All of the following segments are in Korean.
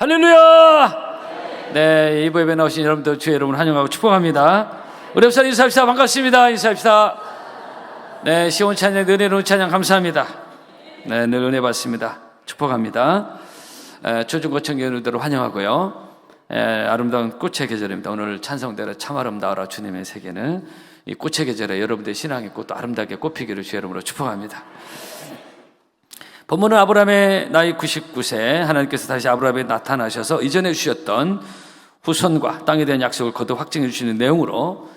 할렐루야! 네, 이부 예배 나오신 여러분들 주의 이름으로 환영하고 축복합니다. 우리 옆사람 인사합시다. 반갑습니다. 인사합시다. 네, 시온 찬양, 은혜로운 찬양 감사합니다. 네, 늘 은혜 받습니다. 축복합니다. 초중고청 여러분들을 환영하고요. 아름다운 꽃의 계절입니다. 오늘 찬송대로 참 아름다워라 주님의 세계는 이 꽃의 계절에 여러분들의 신앙의 꽃도 아름답게 꽃피기를 주의 이름으로 축복합니다. 본문은 아브라함의 나이 99세 하나님께서 다시 아브라함에 나타나셔서 이전에 주셨던 후손과 땅에 대한 약속을 거듭 확증해 주시는 내용으로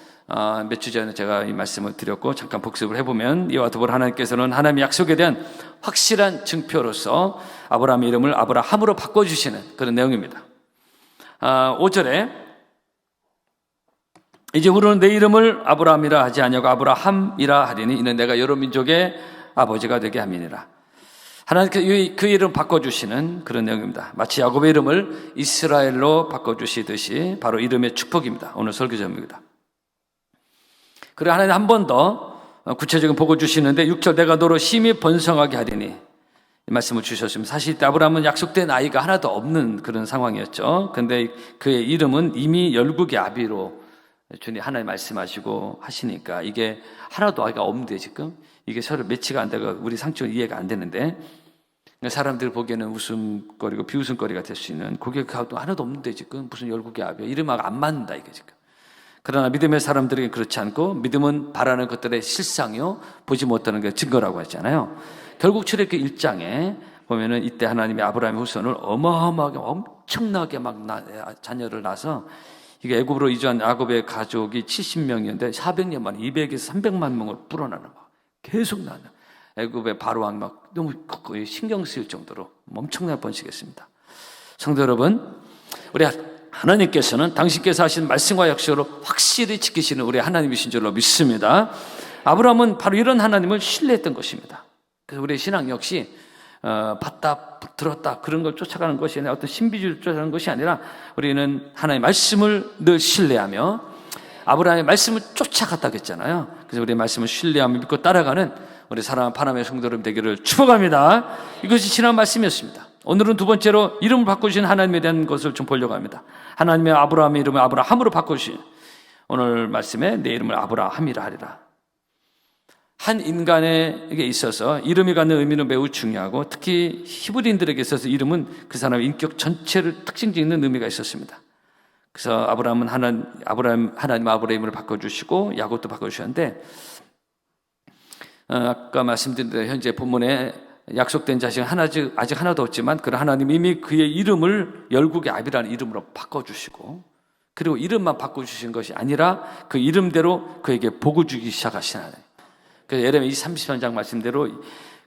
몇 주 전에 제가 이 말씀을 드렸고 잠깐 복습을 해보면 이와 더불어 하나님께서는 하나님의 약속에 대한 확실한 증표로서 아브라함의 이름을 아브라함으로 바꿔주시는 그런 내용입니다. 5절에 이제부로는 내 이름을 아브라함이라 하지 아니하고 아브라함이라 하리니 이는 내가 여러 민족의 아버지가 되게 함이니라. 하나님께서 그 이름 바꿔주시는 그런 내용입니다. 마치 야곱의 이름을 이스라엘로 바꿔주시듯이 바로 이름의 축복입니다. 오늘 설교 제목입니다. 그리고 하나님 한 번 더 구체적인 복을 주시는데 6절 내가 너로 심히 번성하게 하리니 이 말씀을 주셨습니다. 사실 이때 아브라함은 약속된 아이가 하나도 없는 그런 상황이었죠. 그런데 그의 이름은 이미 열국의 아비로 주님 하나님 말씀하시고 하시니까 이게 하나도 아이가 없는데 지금 이게 서로 매치가 안 되고 우리 상식적으로 이해가 안 되는데 사람들 보기에는 웃음거리고 비웃음거리가 될 수 있는 그게 하나도 없는데 지금 무슨 열국의 아비야 이름하고 안 맞는다 이게 지금. 그러나 믿음의 사람들에게 그렇지 않고 믿음은 바라는 것들의 실상이요 보지 못하는 게 증거라고 하잖아요. 결국 출애굽기 1장에 보면은 이때 하나님이 아브라함의 후손을 어마어마하게 엄청나게 자녀를 낳아서 이게 애굽으로 이주한 야곱의 가족이 70명이었는데 400년 만에 200에서 300만 명을 불어나는 거 계속 나는 애굽의 바로왕 막 너무 거의 신경 쓰일 정도로 엄청난 번식했습니다. 성도 여러분, 우리 하나님께서는 당신께서 하신 말씀과 약속으로 확실히 지키시는 우리 하나님이신 줄로 믿습니다. 아브라함은 바로 이런 하나님을 신뢰했던 것입니다. 그래서 우리의 신앙 역시 봤다 들었다 그런 걸 쫓아가는 것이 아니라 어떤 신비주의를 쫓아가는 것이 아니라 우리는 하나님의 말씀을 늘 신뢰하며 아브라함의 말씀을 쫓아갔다고 했잖아요. 그래서 우리의 말씀을 신뢰하며 믿고 따라가는 우리 사랑하는 파나마의 성도 여러분 되기를 축복합니다. 이것이 지난 말씀이었습니다. 오늘은 두 번째로 이름을 바꾸신 하나님에 대한 것을 좀 보려고 합니다. 하나님의 아브라함의 이름을 아브라함으로 바꾸신 오늘 말씀에 내 이름을 아브라함이라 하리라. 한 인간에게 있어서 이름이 갖는 의미는 매우 중요하고 특히 히브리인들에게 있어서 이름은 그 사람의 인격 전체를 특징 짓는 의미가 있었습니다. 그래서 아브라함은 하나님 아브라함을 바꿔주시고 야곱도 바꿔주셨는데 아까 말씀드린 대로 현재 본문에 약속된 자식은 아직 하나도 없지만 그런 하나님이 이미 그의 이름을 열국의 아비라는 이름으로 바꿔주시고 그리고 이름만 바꿔주신 것이 아니라 그 이름대로 그에게 복을 주기 시작하신 하나님. 그래서 예레미야 33장 말씀대로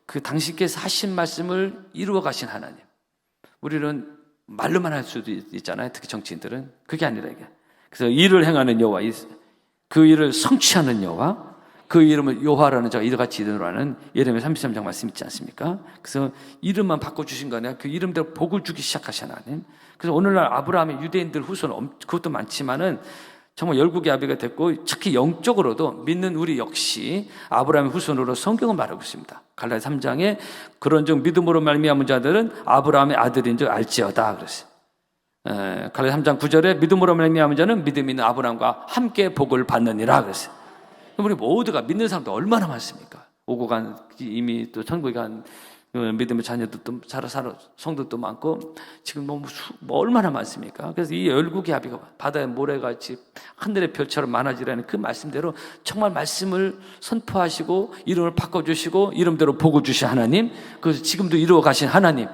그 당신께서 하신 말씀을 이루어 가신 하나님. 우리는 말로만 할 수도 있잖아요. 특히 정치인들은. 그게 아니라 이게. 그래서 일을 행하는 여호와, 그 일을 성취하는 여호와, 그 이름을 여호와라는 자가 이같이 이르노라는 예레미야 33장 말씀 있지 않습니까? 그래서 이름만 바꿔주신 거 아니라 그 이름대로 복을 주기 시작하신 하나님. 그래서 오늘날 아브라함의 유대인들 후손 그것도 많지만은 정말 열국의 아비가 됐고 특히 영적으로도 믿는 우리 역시 아브라함의 후손으로 성경은 말하고 있습니다. 갈라디아 3장에 그런즉 믿음으로 말미암은 자들은 아브라함의 아들인 줄 알지어다 그랬어요. 갈라디아 3장 9절에 믿음으로 말미암은 자는 믿음이 있는 아브라함과 함께 복을 받느니라 그랬어요. 우리 모두가 믿는 사람도 얼마나 많습니까? 오고 간 이미 또 천국에 간 믿음의 자녀들도 성도도 많고 지금 뭐 얼마나 많습니까? 그래서 이 열국의 아비가 바다의 모래같이 하늘의 별처럼 많아지라는 그 말씀대로 정말 말씀을 선포하시고 이름을 바꿔주시고 이름대로 복을 주신 하나님, 그래서 지금도 이루어 가신 하나님,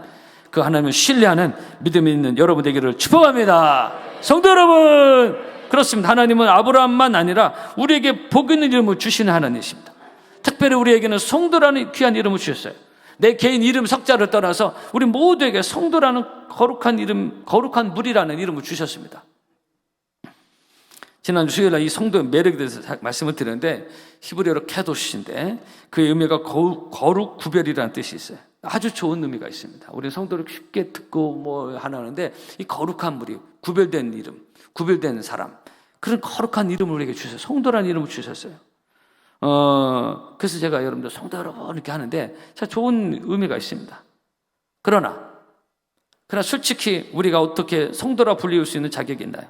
그 하나님을 신뢰하는 믿음이 있는 여러분 되기를 축복합니다. 성도 여러분, 그렇습니다. 하나님은 아브라함만 아니라 우리에게 복 있는 이름을 주시는 하나님이십니다. 특별히 우리에게는 성도라는 귀한 이름을 주셨어요. 내 개인 이름 석자를 떠나서 우리 모두에게 성도라는 거룩한 이름, 거룩한 물이라는 이름을 주셨습니다. 지난주 수요일날 이 성도의 매력에 대해서 말씀을 드렸는데 히브리어로 케도시인데 그의 의미가 거룩 구별이라는 뜻이 있어요. 아주 좋은 의미가 있습니다. 우리 성도를 쉽게 듣고 뭐 하는데 이 거룩한 물이 구별된 이름, 구별된 사람, 그런 거룩한 이름을 우리에게 주셨어요. 성도라는 이름을 주셨어요. 그래서 제가 여러분들 성도 여러분 이렇게 하는데 참 좋은 의미가 있습니다. 그러나 그러나 솔직히 우리가 어떻게 성도라 불리울 수 있는 자격이 있나요?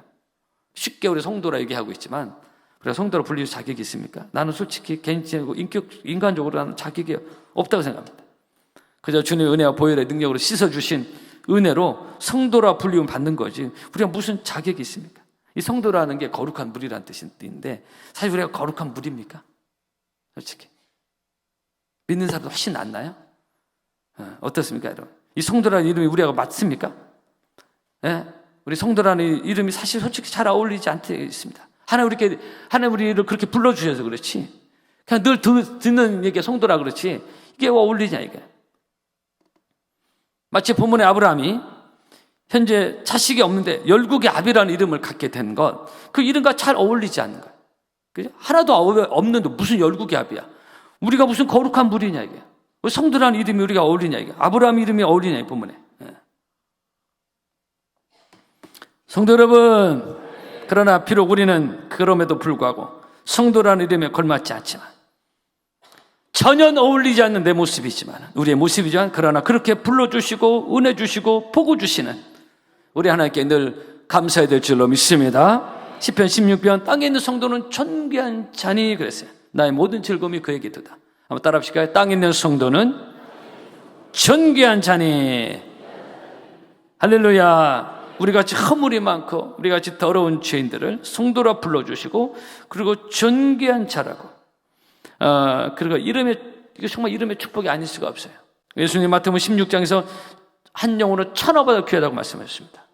쉽게 우리 성도라 얘기하고 있지만 우리가 성도라 불리울 자격이 있습니까? 나는 솔직히 개인적으로 인간적으로 나는 자격이 없다고 생각합니다. 그저 주님의 은혜와 보혈의 능력으로 씻어주신 은혜로 성도라 불리움 받는 거지 우리가 무슨 자격이 있습니까? 이 성도라는 게 거룩한 물이라는 뜻인데 사실 우리가 거룩한 물입니까? 솔직히 믿는 사람도 훨씬 낫나요? 어떻습니까, 여러분? 이 성도라는 이름이 우리하고 맞습니까? 예? 우리 성도라는 이름이 사실 솔직히 잘 어울리지 않습니다. 하나님 우리를 그렇게 불러주셔서 그렇지. 그냥 늘 듣는 얘기가 성도라 그렇지. 이게 어울리냐, 이게. 마치 본문의 아브라함이 현재 자식이 없는데 열국의 아비라는 이름을 갖게 된 것, 그 이름과 잘 어울리지 않는 거예요. 그죠? 하나도 없는데 무슨 열국의 아비야. 우리가 무슨 거룩한 물이냐, 이게. 성도라는 이름이 우리가 어울리냐, 이게. 아브라함 이름이 어울리냐, 이 본문에. 성도 여러분, 그러나 비록 우리는 그럼에도 불구하고 성도라는 이름에 걸맞지 않지만 전혀 어울리지 않는 내 모습이지만 우리의 모습이지만 그러나 그렇게 불러주시고 은혜 주시고 복을 주시는 우리 하나님께 늘 감사해야 될 줄로 믿습니다. 시편 16편 땅에 있는 성도는 존귀한 자니 그랬어요. 나의 모든 즐거움이 그에게 두다. 한번 따라 합시다. 땅에 있는 성도는 존귀한 자니. 할렐루야. 우리같이 허물이 많고 우리같이 더러운 죄인들을 성도라 불러주시고 그리고 존귀한 자라고 그리고 이게 정말 이름의 축복이 아닐 수가 없어요. 예수님 마태복음 16장에서 한 영혼은 천하보다 귀하다고 말씀하셨습니다.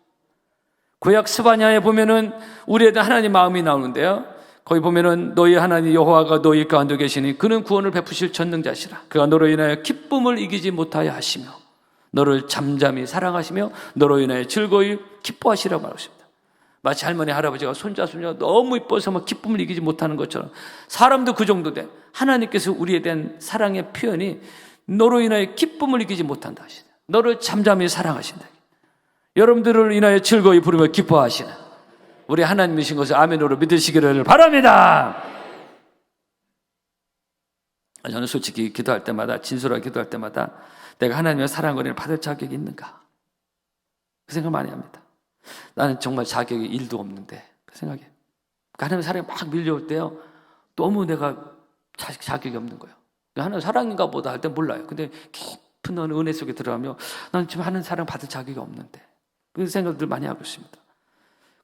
구약 스바냐에 보면은 우리에 대한 하나님 마음이 나오는데요. 거기 보면은 너희 하나님 여호와가 너희 가운데 계시니 그는 구원을 베푸실 전능자시라. 그가 너로 인하여 기쁨을 이기지 못하여 하시며 너를 잠잠히 사랑하시며 너로 인하여 즐거이 기뻐하시라고 말했습니다. 마치 할머니 할아버지가 손자 손녀가 너무 이뻐서 막 기쁨을 이기지 못하는 것처럼 사람도 그 정도 돼. 하나님께서 우리에 대한 사랑의 표현이 너로 인하여 기쁨을 이기지 못한다 하시다. 너를 잠잠히 사랑하신다. 여러분들을 인하여 즐거이 부르며 기뻐하시는 우리 하나님이신 것을 아멘으로 믿으시기를 바랍니다. 저는 솔직히 기도할 때마다 진솔하게 기도할 때마다 내가 하나님의 사랑을 받을 자격이 있는가? 그 생각 많이 합니다. 나는 정말 자격이 1도 없는데 그 생각에 하나님의 사랑이 막 밀려올 때요 너무 내가 자격이 없는 거예요. 하나님 사랑인가 보다 할 때 몰라요. 근데 깊은 은혜 속에 들어가면 나는 지금 하나님 사랑 받을 자격이 없는데 그 생각들 많이 하고 있습니다.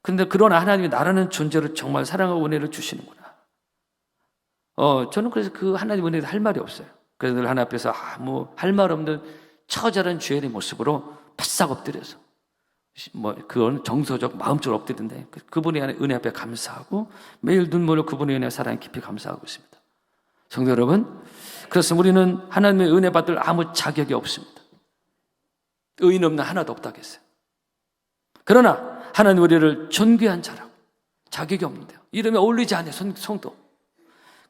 그런데 그러나 하나님이 나라는 존재를 정말 사랑하고 은혜를 주시는구나. 저는 그래서 그 하나님 은혜에 할 말이 없어요. 그래서 늘 하나님 앞에서 할 말 없는 처절한 죄인의 모습으로 바싹 엎드려서 그건 정서적 마음적으로 엎드리는데 그분의 은혜 앞에 감사하고 매일 눈물로 그분의 은혜 사랑에 깊이 감사하고 있습니다. 성도 여러분, 그래서 우리는 하나님의 은혜 받을 아무 자격이 없습니다. 의인 없는 하나도 없다고 했어요. 그러나 하나님 우리를 존귀한 자라고 자격이 없는데요. 이름에 어울리지 않아요. 성도.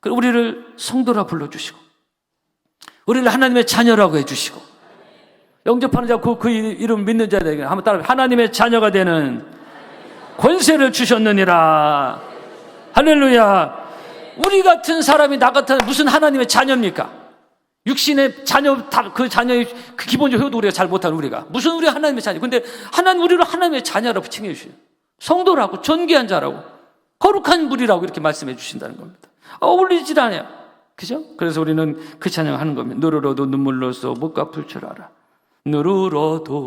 우리를 성도라 불러주시고 우리를 하나님의 자녀라고 해주시고 영접하는 자 그 이름 믿는 자들에게 한번 따라 하나님의 자녀가 되는 권세를 주셨느니라. 할렐루야. 우리 같은 사람이 나 같은 무슨 하나님의 자녀입니까? 육신의 자녀 그 자녀의 그 기본적 효도 우리가 잘 못하는 우리가 무슨 우리 하나님의 자녀? 근데 하나님 우리를 하나님의 자녀라고 칭해 주시요. 성도라고 존귀한 자라고 거룩한 물이라고 이렇게 말씀해 주신다는 겁니다. 어울리질 않아요. 그죠? 그래서 우리는 그 찬양을 하는 겁니다. 누르러도 눈물로써 못 갚을 줄 알아. 누르러도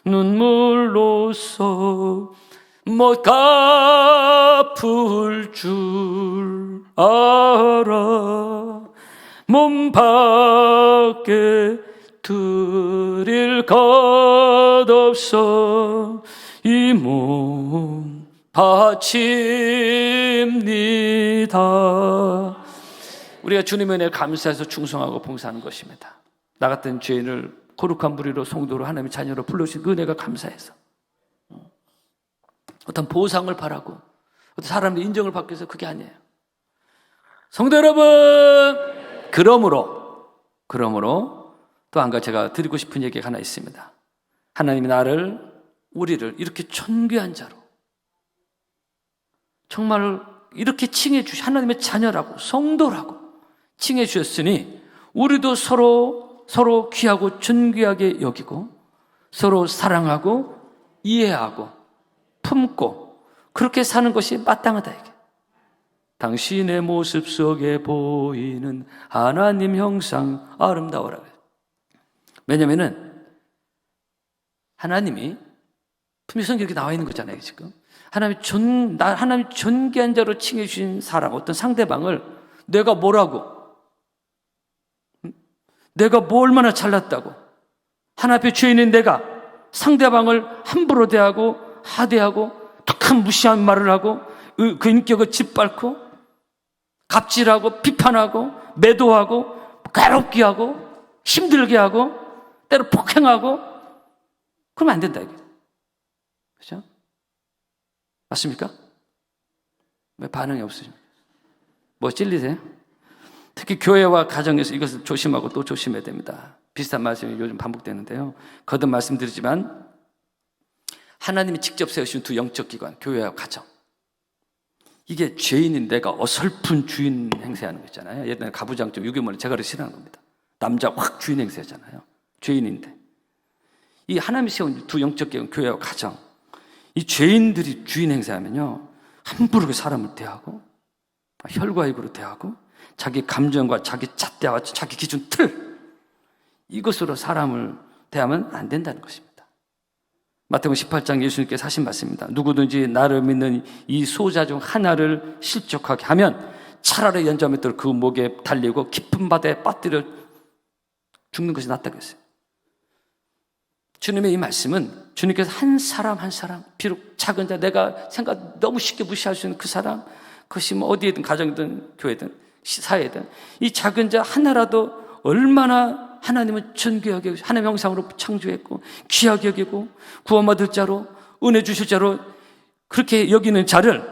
눈물로써 못 갚을 줄 알아. 몸 밖에 드릴 것 없어 이 몸 바칩니다. 우리가 주님의 은혜에 감사해서 충성하고 봉사하는 것입니다. 나 같은 죄인을 거룩한 무리로 성도로 하나님의 자녀로 불러주신 그 은혜가 감사해서 어떤 보상을 바라고 어떤 사람의 인정을 받기 위해서 그게 아니에요. 성도 여러분, 그러므로 또 한 가지 제가 드리고 싶은 얘기가 하나 있습니다. 하나님이 우리를 이렇게 존귀한 자로 정말 이렇게 칭해 주시 하나님의 자녀라고 성도라고 칭해 주셨으니 우리도 서로 귀하고 존귀하게 여기고 서로 사랑하고 이해하고 품고 그렇게 사는 것이 마땅하다 이게. 당신의 모습 속에 보이는 하나님 형상 아름다워라. 왜냐면은 하나님이 분명히 성경에 이렇게 나와 있는 거잖아요 지금. 하나님 존귀한 자로 칭해주신 사람, 어떤 상대방을 내가 뭐라고, 내가 뭐 얼마나 잘났다고, 하나님 앞에 죄인인 내가 상대방을 함부로 대하고 하대하고 툭한 무시한 말을 하고 그 인격을 짓밟고 갑질하고 비판하고 매도하고 괴롭게 하고 힘들게 하고 때로 폭행하고 그러면 안 된다 이게. 그렇죠? 맞습니까? 왜 반응이 없으십니까? 뭐 찔리세요? 특히 교회와 가정에서 이것을 조심하고 또 조심해야 됩니다. 비슷한 말씀이 요즘 반복되는데요. 거듭 말씀드리지만 하나님이 직접 세우신 두 영적 기관, 교회와 가정. 이게 죄인인 내가 어설픈 주인 행세하는 거 있잖아요. 예를 들어 가부장적 유괴물은 제가 싫어하는 겁니다. 남자 확 주인 행세하잖아요. 죄인인데. 이 하나님이 세운 두 영적 기관, 교회와 가정. 이 죄인들이 주인 행세하면요, 함부로 사람을 대하고 혈과익으로 대하고 자기 감정과 자기 잣대와 자기 기준 틀, 이것으로 사람을 대하면 안 된다는 것입니다. 마태복음 18장 예수님께서 하신 말씀입니다. 누구든지 나를 믿는 이 소자 중 하나를 실족하게 하면 차라리 연자맷돌 그 목에 달리고 깊은 바다에 빠뜨려 죽는 것이 낫다고 했어요. 주님의 이 말씀은 주님께서 한 사람 한 사람, 비록 작은 자, 내가 생각 너무 쉽게 무시할 수 있는 그 사람, 그것이 뭐 어디에든 가정이든 교회든 사회든 이 작은 자 하나라도 얼마나 하나님은 존귀하게 하나님의 형상으로 창조했고 귀하게 여기고 구원받을 자로 은혜 주실 자로 그렇게 여기는 자를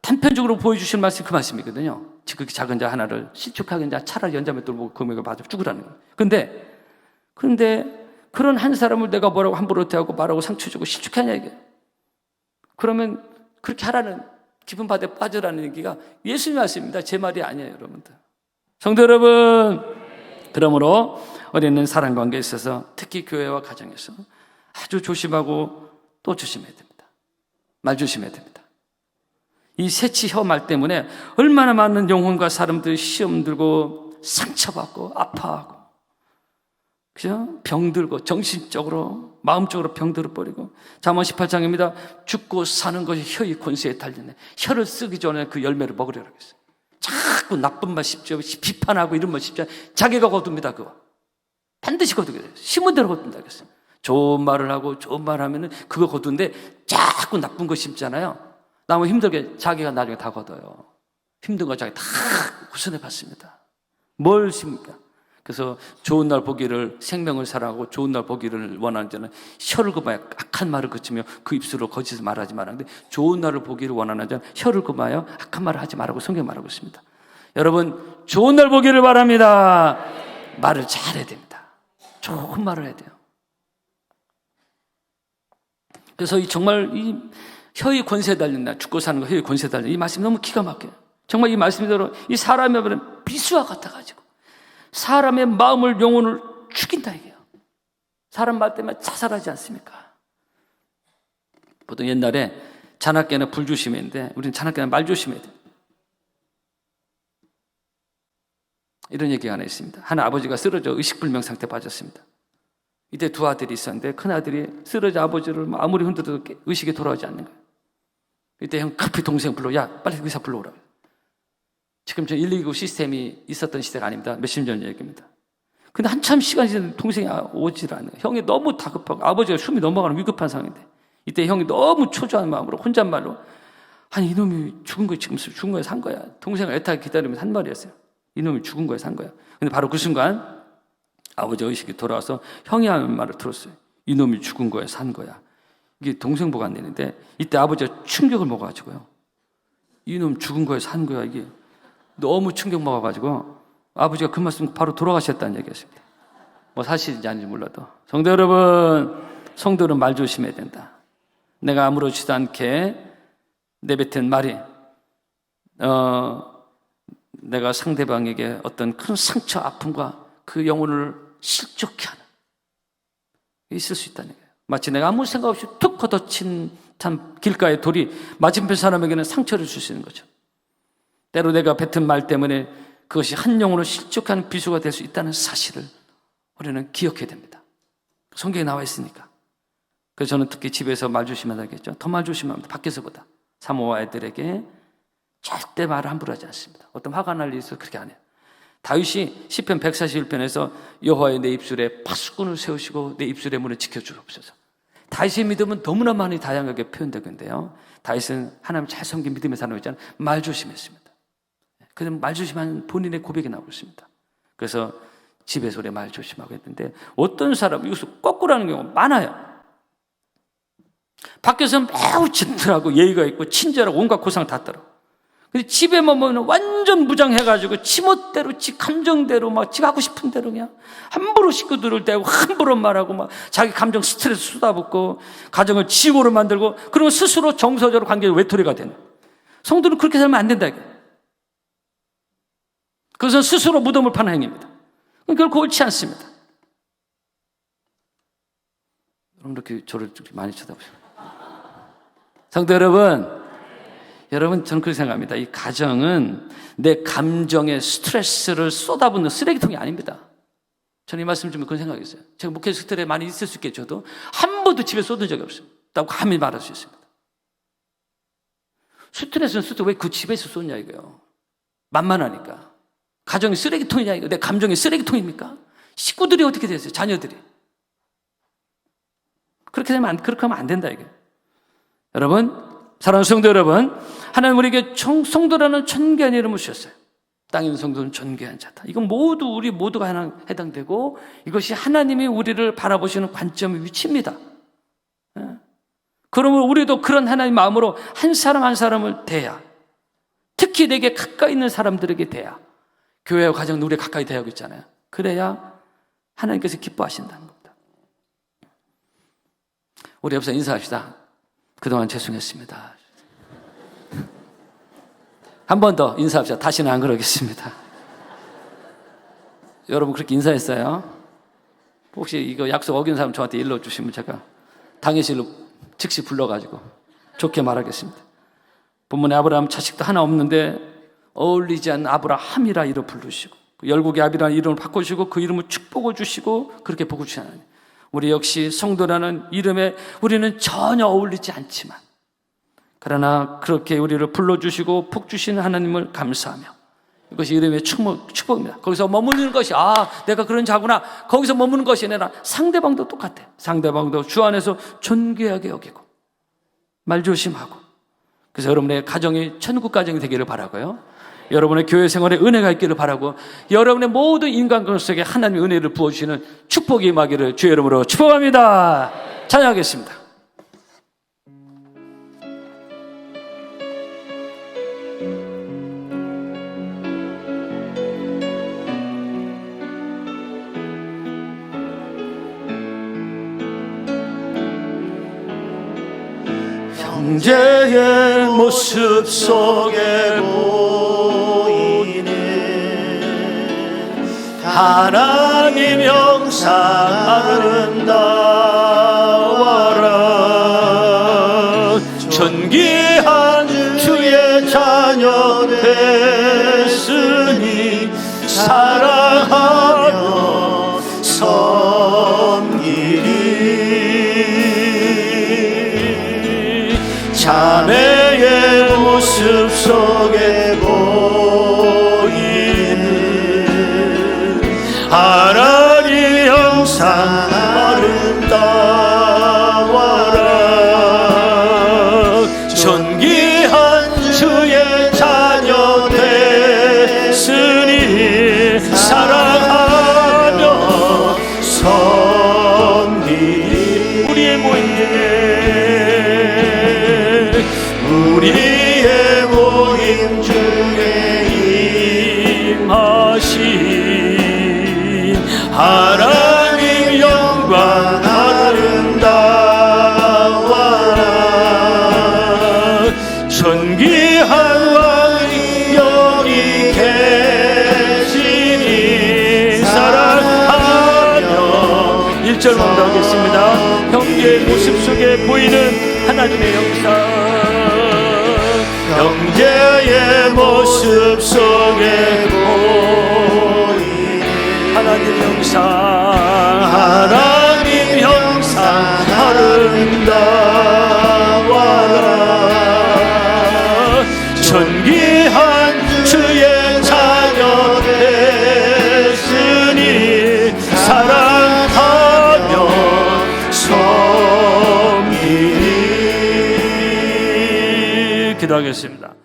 단편적으로 보여주시는 말씀이 그 말씀이거든요. 그 작은 자 하나를 실족하게 자 차라리 연자맷돌 보고 금액을 받아 죽으라는 거예요. 그런데 그런 한 사람을 내가 뭐라고 함부로 대하고 말하고 상처 주고 실족하냐 이게. 그러면 그렇게 하라는 깊은 바다에 빠져라는 얘기가 예수님 말씀입니다. 제 말이 아니에요, 여러분들. 성도 여러분, 그러므로 어디 있는 사랑 관계에 있어서 특히 교회와 가정에서 아주 조심하고 또 조심해야 됩니다. 말 조심해야 됩니다. 이 새치 혀 말 때문에 얼마나 많은 영혼과 사람들이 시험 들고 상처받고 아파하고, 그죠? 병들고 정신적으로 마음적으로 병들어 버리고. 잠언 18장입니다. 죽고 사는 것이 혀의 권세에 달렸네. 혀를 쓰기 전에 그 열매를 먹으려고 했어요. 자꾸 나쁜 말 씹죠. 비판하고 이런 말 씹죠. 자기가 거둡니다. 그거 반드시 거두게 돼요. 심은 대로 거둔다 그랬어요. 좋은 말을 하고 좋은 말 하면은 그거 거두는데 자꾸 나쁜 거 심잖아요. 나무 힘들게 자기가 나중에 다 거둬요. 힘든 거 자기 다 후손해 받습니다. 뭘 심니까? 그래서 좋은 날 보기를, 생명을 사랑하고 좋은 날 보기를 원하는 자는 혀를 금하여 악한 말을 그치며 그 입술로 거짓을 말하지 말라는데, 좋은 날을 보기를 원하는 자는 혀를 금하여 악한 말을 하지 말라고 성경에 말하고 있습니다. 여러분, 좋은 날 보기를 바랍니다. 말을 잘해야 됩니다. 좋은 말을 해야 돼요. 그래서 정말 이 혀의 권세에 달린다, 죽고 사는 거 혀의 권세에 달린다, 이 말씀이 너무 기가 막혀요. 정말 이 말씀대로 이 사람의 말은 비수와 같아가지고 사람의 마음을, 영혼을 죽인다 이게요. 사람 말 때문에 자살하지 않습니까? 보통 옛날에 잔악계나 불 조심했는데 우리는 잔악계나 말 조심해야 돼요. 이런 얘기가 하나 있습니다. 한 아버지가 쓰러져 의식불명 상태에 빠졌습니다. 이때 두 아들이 있었는데 큰 아들이 쓰러져 아버지를 아무리 흔들어도 의식이 돌아오지 않는 거예요. 이때 형 급히 동생 불러, 야 빨리 의사 불러오라고. 지금 저 119 시스템이 있었던 시대가 아닙니다. 몇십 년 얘기입니다. 근데 한참 시간이 지났는데 동생이 오질 않아요. 형이 너무 다급하고 아버지가 숨이 넘어가는 위급한 상황인데 이때 형이 너무 초조한 마음으로 혼잣말로, 아니 이놈이 죽은 거야, 지금 죽은 거야, 산 거야. 동생을 애타게 기다리면서 한 말이었어요. 이놈이 죽은 거야, 산 거야. 근데 바로 그 순간 아버지 의식이 돌아와서 형이 하는 말을 들었어요. 이놈이 죽은 거야, 산 거야. 이게 동생 보고 안 되는데 이때 아버지가 충격을 먹어가지고요. 이놈 죽은 거야, 산 거야. 이게 너무 충격 먹어가지고 아버지가 그 말씀 바로 돌아가셨다는 얘기였습니다. 뭐 사실인지 아닌지 몰라도. 성도 여러분, 성도는 말 조심해야 된다. 내가 아무렇지도 않게 내뱉은 말이 내가 상대방에게 어떤 큰 상처, 아픔과 그 영혼을 실족케 하는, 있을 수 있다는 거예요. 마치 내가 아무 생각 없이 툭 걷어친 참 길가의 돌이 맞은편 사람에게는 상처를 줄 수 있는 거죠. 때로 내가 뱉은 말 때문에 그것이 한 영혼으로 실족한 비수가 될 수 있다는 사실을 우리는 기억해야 됩니다. 성경에 나와 있으니까. 그래서 저는 특히 집에서 말 조심하겠죠. 더 말 조심합니다. 밖에서보다. 사모와 애들에게 절대 말을 함부로 하지 않습니다. 어떤 화가 날 일이 있어서 그렇게 안 해요. 다윗이 시편 141편에서 여호와의 내 입술에 파수꾼을 세우시고 내 입술의 문을 지켜주옵소서. 다윗의 믿음은 너무나 많이 다양하게 표현되고 있는데요. 다윗은 하나님 잘 섬긴 믿음의 사람이잖아요. 말 조심했습니다. 그는 말 조심하는 본인의 고백이 나오고 있습니다. 그래서 집에서 우리 말 조심하고 했는데 어떤 사람 이것을 거꾸로 하는 경우가 많아요. 밖에서는 매우 젠틀하고 예의가 있고 친절하고 온갖 고상 다 떨어. 근데 집에만 보면 완전 무장해가지고 지멋대로 지 감정대로 막 지가 하고 싶은 대로 그냥 함부로 식구들을 대고 함부로 말하고 막 자기 감정 스트레스 쏟아붓고 가정을 지옥으로 만들고 그러면 스스로 정서적으로 관계가 외톨이가 되는. 성도는 그렇게 살면 안 된다 이게. 그것은 스스로 무덤을 파는 행위입니다. 결코 옳지 않습니다. 여러분 이렇게 저를 많이 쳐다보세요. 성도 여러분, 저는 그렇게 생각합니다. 이 가정은 내 감정의 스트레스를 쏟아붓는 쓰레기통이 아닙니다. 저는 이 말씀 좀 그런 생각이 있어요. 제가 목회 스트레스 많이 있을 수 있겠죠. 저도 한 번도 집에 쏟은 적이 없어요. 라고 감히 말할 수 있습니다. 스트레스는 왜 그 집에서 쏟냐 이거요. 만만하니까. 가정이 쓰레기통이냐 이거. 내 감정이 쓰레기통입니까? 식구들이 어떻게 되세요? 자녀들이. 그렇게 하면 안 된다 이게. 여러분, 사랑하는 성도 여러분, 하나님 우리에게 성도라는 존귀한 이름을 주셨어요. 땅에 있는 성도는 존귀한 자다. 이건 우리 모두가 해당되고 이것이 하나님이 우리를 바라보시는 관점의 위치입니다. 그러면 우리도 그런 하나님 마음으로 한 사람 한 사람을 대야, 특히 내게 가까이 있는 사람들에게 대야, 교회와 가정 우리 가까이 대하고 있잖아요. 그래야 하나님께서 기뻐하신다는 겁니다. 우리 옆에서 인사합시다. 그동안 죄송했습니다. 한 번 더 인사합시다. 다시는 안 그러겠습니다. 여러분 그렇게 인사했어요? 혹시 이거 약속 어긴 사람 저한테 일러 주시면 제가 당일실로 즉시 불러가지고 좋게 말하겠습니다. 본문에 아브라함 자식도 하나 없는데 어울리지 않는 아브라함이라 이름을 부르시고 열국의 아비라는 이름을 바꿔주시고 그 이름을 축복을 주시고 그렇게 복을 주시는 하나님. 우리 역시 성도라는 이름에 우리는 전혀 어울리지 않지만 그러나 그렇게 우리를 불러주시고 복 주시는 하나님을 감사하며 이것이 이름의 축복입니다. 거기서 머무르는 것이 내가 그런 자구나. 거기서 머무는 것이 아니라 상대방도 똑같아. 상대방도 주 안에서 존귀하게 여기고 말 조심하고. 그래서 여러분의 가정이 천국 가정이 되기를 바라고요. 여러분의 교회 생활에 은혜가 있기를 바라고 여러분의 모든 인간관 속에 하나님의 은혜를 부어주시는 축복이 임하기를 주의 이름으로 축복합니다. 찬양하겠습니다. 형제의 모습 속에 보이는 하나님 형상 아름다워라. 존귀한 주의 자녀 됐으니 사랑하며 섬기리. 자매의 모습 속에 보이는 하나님 형상 아름다워라. 존귀한 주의 자녀 됐으니 사랑하며 섬기리. 우리의 모임 주 하나님의 영상 형제의 모습 속에 보이니 하나님 형상 하나님 형상 아름다워라 존귀한 주의 자녀 됐으니 사랑하며 섬기니 기도하겠습니다.